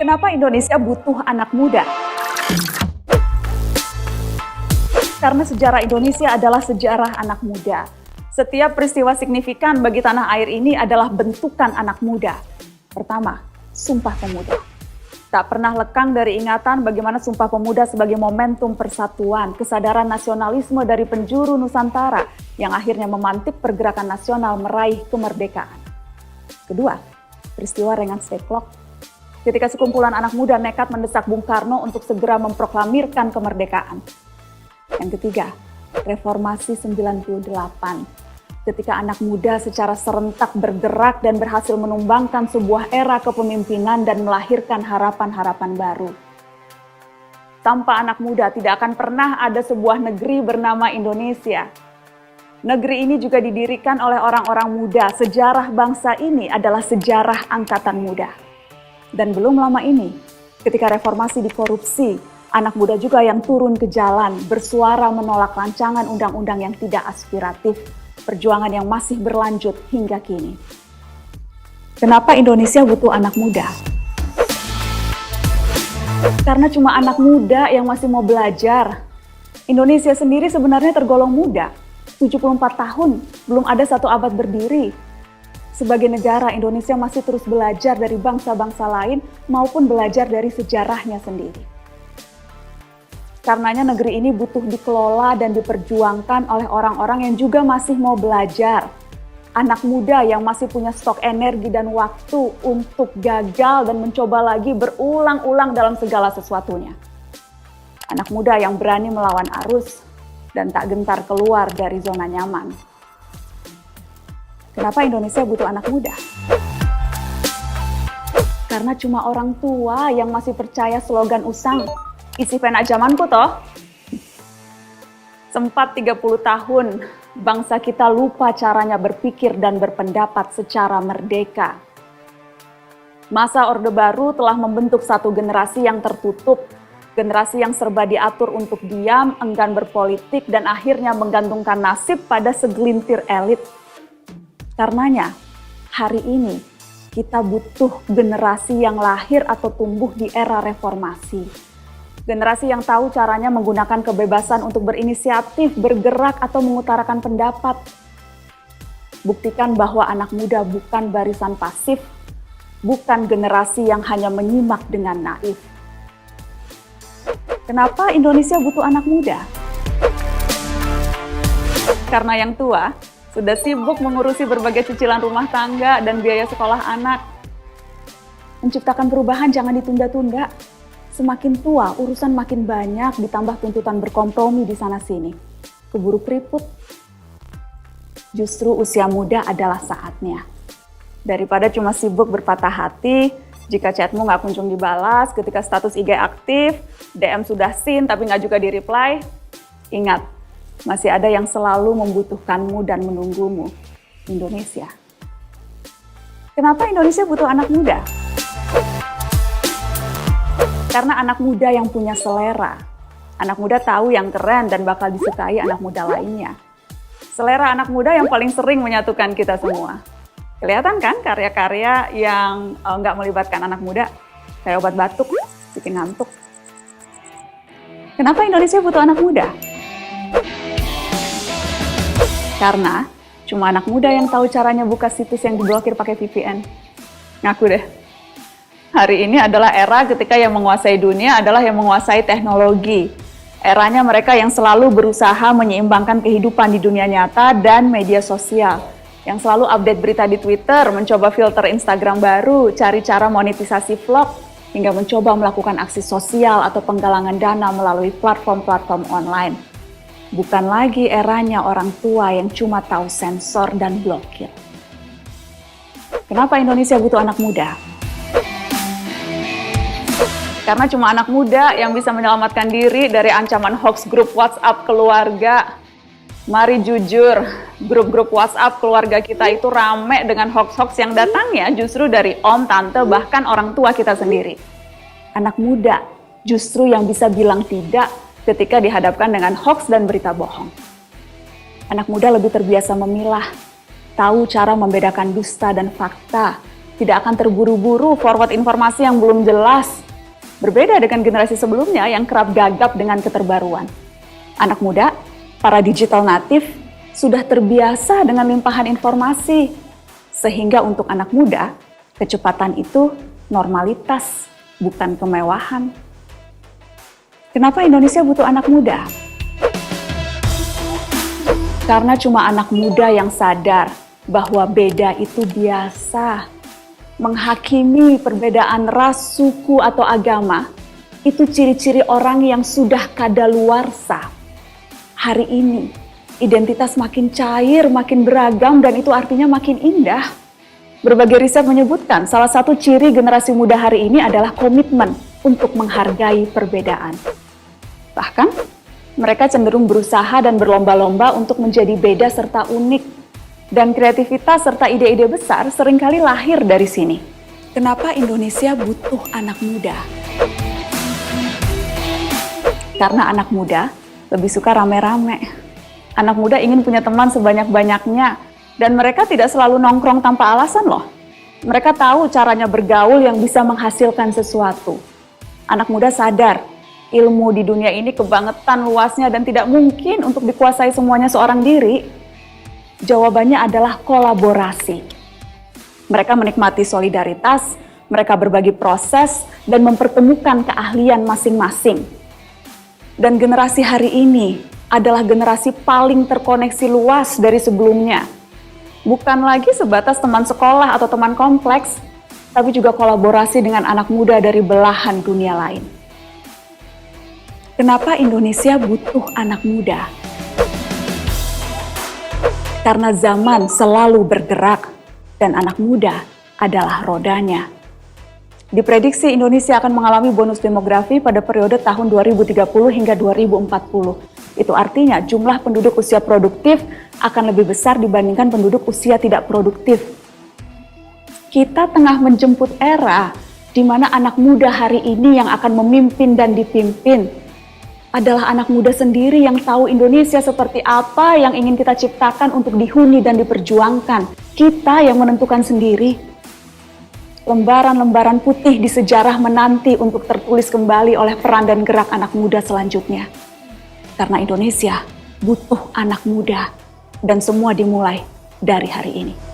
Kenapa Indonesia butuh anak muda? Karena sejarah Indonesia adalah sejarah anak muda. Setiap peristiwa signifikan bagi tanah air ini adalah bentukan anak muda. Pertama, Sumpah Pemuda. Tak pernah lekang dari ingatan bagaimana Sumpah Pemuda sebagai momentum persatuan, kesadaran nasionalisme dari penjuru Nusantara yang akhirnya memantik pergerakan nasional meraih kemerdekaan. Kedua, peristiwa Rengas Dengklok. Ketika sekumpulan anak muda nekat mendesak Bung Karno untuk segera memproklamirkan kemerdekaan. Yang ketiga, Reformasi 98. Ketika anak muda secara serentak bergerak dan berhasil menumbangkan sebuah era kepemimpinan dan melahirkan harapan-harapan baru. Tanpa anak muda tidak akan pernah ada sebuah negeri bernama Indonesia. Negeri ini juga didirikan oleh orang-orang muda. Sejarah bangsa ini adalah sejarah angkatan muda. Dan belum lama ini, ketika reformasi dikorupsi, anak muda juga yang turun ke jalan, bersuara menolak rancangan undang-undang yang tidak aspiratif, perjuangan yang masih berlanjut hingga kini. Kenapa Indonesia butuh anak muda? Karena cuma anak muda yang masih mau belajar. Indonesia sendiri sebenarnya tergolong muda, 74 tahun, belum ada satu abad berdiri. Sebagai negara, Indonesia masih terus belajar dari bangsa-bangsa lain maupun belajar dari sejarahnya sendiri. Karenanya negeri ini butuh dikelola dan diperjuangkan oleh orang-orang yang juga masih mau belajar. Anak muda yang masih punya stok energi dan waktu untuk gagal dan mencoba lagi berulang-ulang dalam segala sesuatunya. Anak muda yang berani melawan arus dan tak gentar keluar dari zona nyaman. Kenapa Indonesia butuh anak muda? Karena cuma orang tua yang masih percaya slogan usang, isi pena zamanku toh. Sempat 30 tahun, bangsa kita lupa caranya berpikir dan berpendapat secara merdeka. Masa Orde Baru telah membentuk satu generasi yang tertutup, generasi yang serba diatur untuk diam, enggan berpolitik, dan akhirnya menggantungkan nasib pada segelintir elit. Karenanya, hari ini kita butuh generasi yang lahir atau tumbuh di era reformasi. Generasi yang tahu caranya menggunakan kebebasan untuk berinisiatif, bergerak, atau mengutarakan pendapat. Buktikan bahwa anak muda bukan barisan pasif, bukan generasi yang hanya menyimak dengan naif. Kenapa Indonesia butuh anak muda? Karena yang tua sudah sibuk mengurusi berbagai cicilan rumah tangga dan biaya sekolah anak. Menciptakan perubahan jangan ditunda-tunda. Semakin tua, urusan makin banyak ditambah tuntutan berkompromi di sana-sini. Keburu keriput. Justru usia muda adalah saatnya. Daripada cuma sibuk berpatah hati, jika chatmu nggak kunjung dibalas, ketika status IG aktif, DM sudah seen tapi nggak juga di-reply, ingat, masih ada yang selalu membutuhkanmu dan menunggumu, Indonesia. Kenapa Indonesia butuh anak muda? Karena anak muda yang punya selera. Anak muda tahu yang keren dan bakal disukai anak muda lainnya. Selera anak muda yang paling sering menyatukan kita semua. Kelihatan kan karya-karya yang nggak melibatkan anak muda? Kayak obat batuk, bikin ngantuk. Kenapa Indonesia butuh anak muda? Karena cuma anak muda yang tahu caranya buka situs yang diblokir pakai VPN. Ngaku deh. Hari ini adalah era ketika yang menguasai dunia adalah yang menguasai teknologi. Eranya mereka yang selalu berusaha menyeimbangkan kehidupan di dunia nyata dan media sosial. Yang selalu update berita di Twitter, mencoba filter Instagram baru, cari cara monetisasi vlog, hingga mencoba melakukan aksi sosial atau penggalangan dana melalui platform-platform online. Bukan lagi eranya orang tua yang cuma tahu sensor dan blokir. Kenapa Indonesia butuh anak muda? Karena cuma anak muda yang bisa menyelamatkan diri dari ancaman hoax grup WhatsApp keluarga. Mari jujur, grup-grup WhatsApp keluarga kita itu rame dengan hoax-hoax yang datangnya justru dari om, tante, bahkan orang tua kita sendiri. Anak muda justru yang bisa bilang tidak ketika dihadapkan dengan hoax dan berita bohong. Anak muda lebih terbiasa memilah, tahu cara membedakan dusta dan fakta, tidak akan terburu-buru forward informasi yang belum jelas. Berbeda dengan generasi sebelumnya yang kerap gagap dengan keterbaruan. Anak muda, para digital native, sudah terbiasa dengan limpahan informasi. Sehingga untuk anak muda, kecepatan itu normalitas, bukan kemewahan. Kenapa Indonesia butuh anak muda? Karena cuma anak muda yang sadar bahwa beda itu biasa. Menghakimi perbedaan ras, suku, atau agama, itu ciri-ciri orang yang sudah kadaluarsa. Hari ini, identitas makin cair, makin beragam, dan itu artinya makin indah. Berbagai riset menyebutkan salah satu ciri generasi muda hari ini adalah komitmen untuk menghargai perbedaan. Bahkan, mereka cenderung berusaha dan berlomba-lomba untuk menjadi beda serta unik. Dan kreativitas serta ide-ide besar seringkali lahir dari sini. Kenapa Indonesia butuh anak muda? Karena anak muda lebih suka rame-rame. Anak muda ingin punya teman sebanyak-banyaknya. Dan mereka tidak selalu nongkrong tanpa alasan loh. Mereka tahu caranya bergaul yang bisa menghasilkan sesuatu. Anak muda sadar, ilmu di dunia ini kebangetan luasnya dan tidak mungkin untuk dikuasai semuanya seorang diri. Jawabannya adalah kolaborasi. Mereka menikmati solidaritas, mereka berbagi proses, dan mempertemukan keahlian masing-masing. Dan generasi hari ini adalah generasi paling terkoneksi luas dari sebelumnya. Bukan lagi sebatas teman sekolah atau teman kompleks, tapi juga kolaborasi dengan anak muda dari belahan dunia lain. Kenapa Indonesia butuh anak muda? Karena zaman selalu bergerak dan anak muda adalah rodanya. Diprediksi Indonesia akan mengalami bonus demografi pada periode tahun 2030 hingga 2040. Itu artinya jumlah penduduk usia produktif akan lebih besar dibandingkan penduduk usia tidak produktif. Kita tengah menjemput era di mana anak muda hari ini yang akan memimpin dan dipimpin adalah anak muda sendiri yang tahu Indonesia seperti apa yang ingin kita ciptakan untuk dihuni dan diperjuangkan. Kita yang menentukan sendiri. Lembaran-lembaran putih di sejarah menanti untuk tertulis kembali oleh peran dan gerak anak muda selanjutnya. Karena Indonesia butuh anak muda dan semua dimulai dari hari ini.